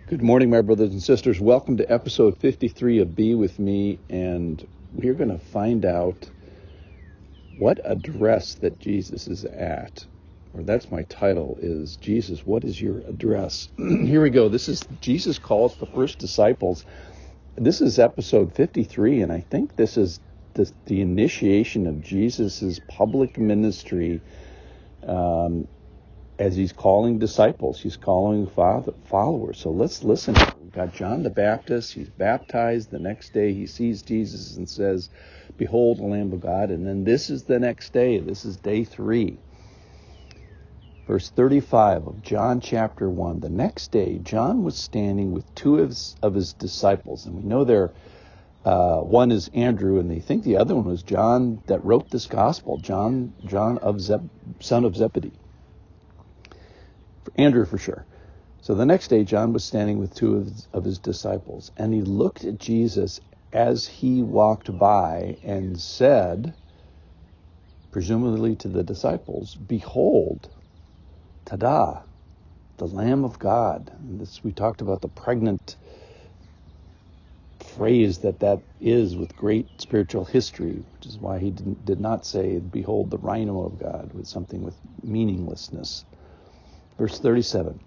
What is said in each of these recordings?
Good morning, my brothers and sisters. Welcome to episode 53 of Be With Me, and we're going to find out what address that Jesus is at. Or that's my title, is Jesus, what is your address? Here we go. This is Jesus calls the first disciples. This is episode 53, and I think this is the initiation of Jesus's public ministry as he's calling disciples. He's calling followers. So let's listen. We've got John the Baptist. He's baptized. The next day he sees Jesus and says, "Behold, the Lamb of God." And then this is the next day. This is day 3. Verse 35 of John chapter 1. The next day, John was standing with two of his disciples. And we know one is Andrew, and they think the other one was John that wrote this gospel, John son of Zebedee. Andrew for sure. So the next day, John was standing with two of his disciples, and he looked at Jesus as he walked by and said, presumably to the disciples, "Behold, tada, the Lamb of God." And we talked about the pregnant phrase that is with great spiritual history, which is why he did not say, "Behold, the rhino of God," with something with meaninglessness. Verse 37,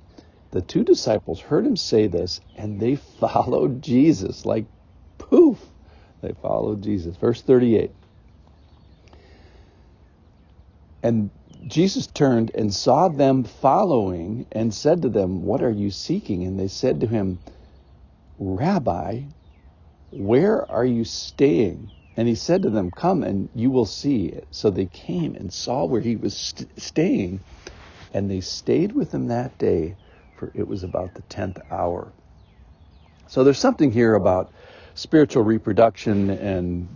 the two disciples heard him say this, and they followed Jesus. Like poof, they followed Jesus. Verse 38, and Jesus turned and saw them following and said to them, "What are you seeking?" And they said to him, "Rabbi, where are you staying?" And he said to them, "Come and you will see." So they came and saw where he was staying. And they stayed with him that day, for it was about the 10th hour. So there's something here about spiritual reproduction, and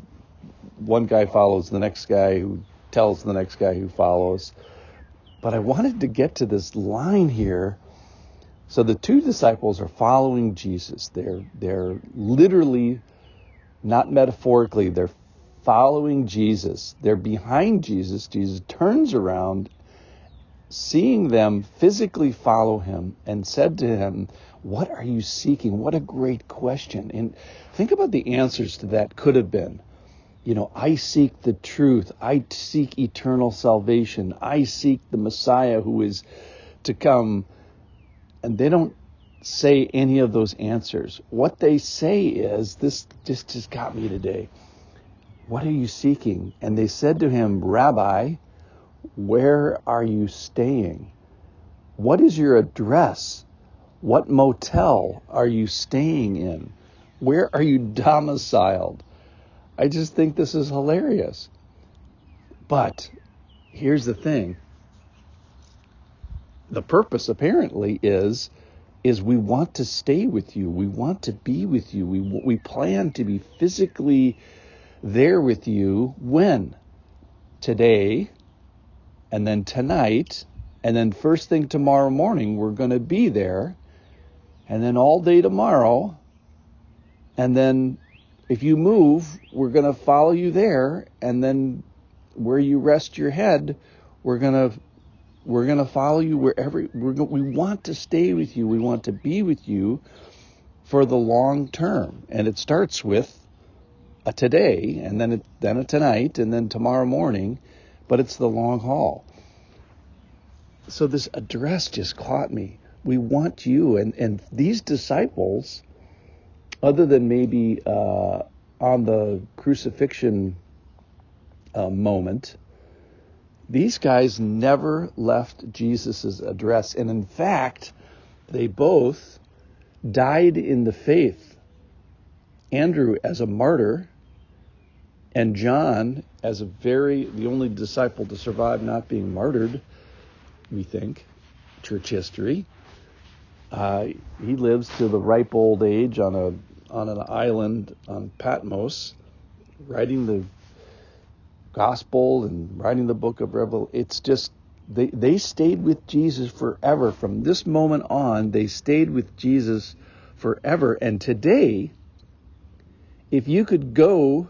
one guy follows the next guy who tells the next guy who follows. But I wanted to get to this line here. So the two disciples are following Jesus. They're literally, not metaphorically, they're following Jesus. They're behind Jesus. Jesus turns around, seeing them physically follow him, and said to him, "What are you seeking?" What a great question. And think about the answers to that could have been. I seek the truth. I seek eternal salvation. I seek the Messiah who is to come. And they don't say any of those answers. What they say is, this just got me today. "What are you seeking?" And they said to him, "Rabbi, where are you staying? What is your address? What motel are you staying in? Where are you domiciled?" I just think this is hilarious. But here's the thing. The purpose apparently is we want to stay with you. We want to be with you. We plan to be physically there with you. When? Today. And then tonight, and then first thing tomorrow morning, we're going to be there. And then all day tomorrow. And then if you move, we're going to follow you there. And then where you rest your head, we're going to follow you wherever. We want to stay with you. We want to be with you for the long term. And it starts with a today, and then a tonight, and then tomorrow morning. But it's the long haul. So this address just caught me. We want you. And these disciples, other than maybe on the crucifixion moment, these guys never left Jesus' address. And in fact, they both died in the faith. Andrew as a martyr, and John as the only disciple to survive not being martyred, we think, church history. He lives to the ripe old age on an island on Patmos, writing the gospel and writing the book of Revelation. It's just, they stayed with Jesus forever. From this moment on, they stayed with Jesus forever. And today, if you could go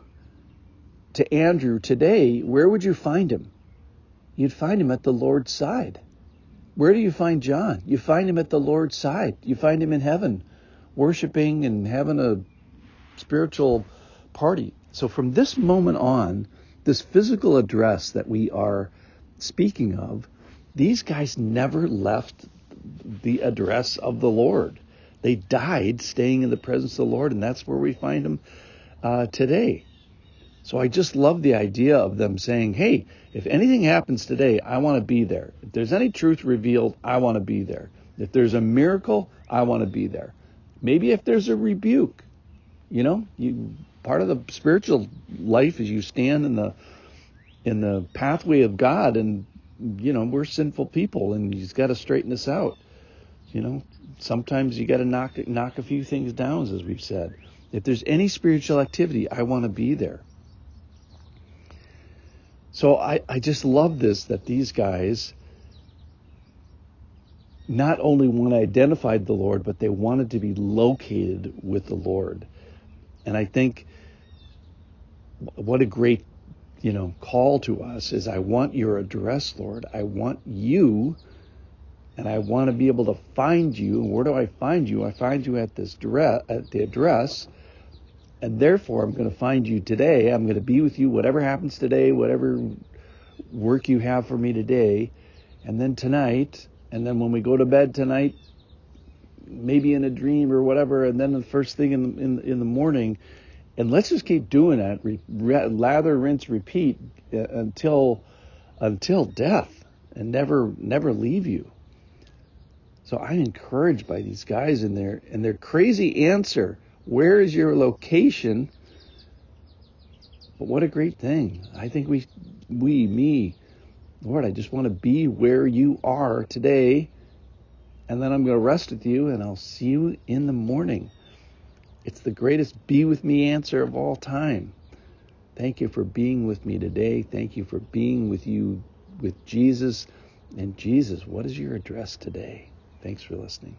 to Andrew today, where would you find him? You'd find him at the Lord's side. Where do you find John? You find him at the Lord's side. You find him in heaven worshiping and having a spiritual party. So from this moment on, this physical address that we are speaking of, these guys never left the address of the Lord. They died staying in the presence of the Lord, and that's where we find them today. So I just love the idea of them saying, hey, if anything happens today, I want to be there. If there's any truth revealed, I want to be there. If there's a miracle, I want to be there. Maybe if there's a rebuke, part of the spiritual life is you stand in the pathway of God, and we're sinful people, and He's got to straighten us out. Sometimes you got to knock a few things down, as we've said. If there's any spiritual activity, I want to be there. So I just love this, that these guys not only want to identify the Lord, but they wanted to be located with the Lord. And I think what a great, call to us is, I want your address, Lord. I want you, and I want to be able to find you. And where do I find you? I find you at the address. And therefore, I'm going to find you today. I'm going to be with you, whatever happens today, whatever work you have for me today. And then tonight, and then when we go to bed tonight, maybe in a dream or whatever, and then the first thing in the morning. And let's just keep doing that. Lather, rinse, repeat until death, and never leave you. So I'm encouraged by these guys and their crazy answer. Where is your location? But what a great thing. I think me, Lord, I just want to be where you are today. And then I'm going to rest with you, and I'll see you in the morning. It's the greatest be with me answer of all time. Thank you for being with me today. Thank you for being with Jesus. And Jesus, what is your address today? Thanks for listening.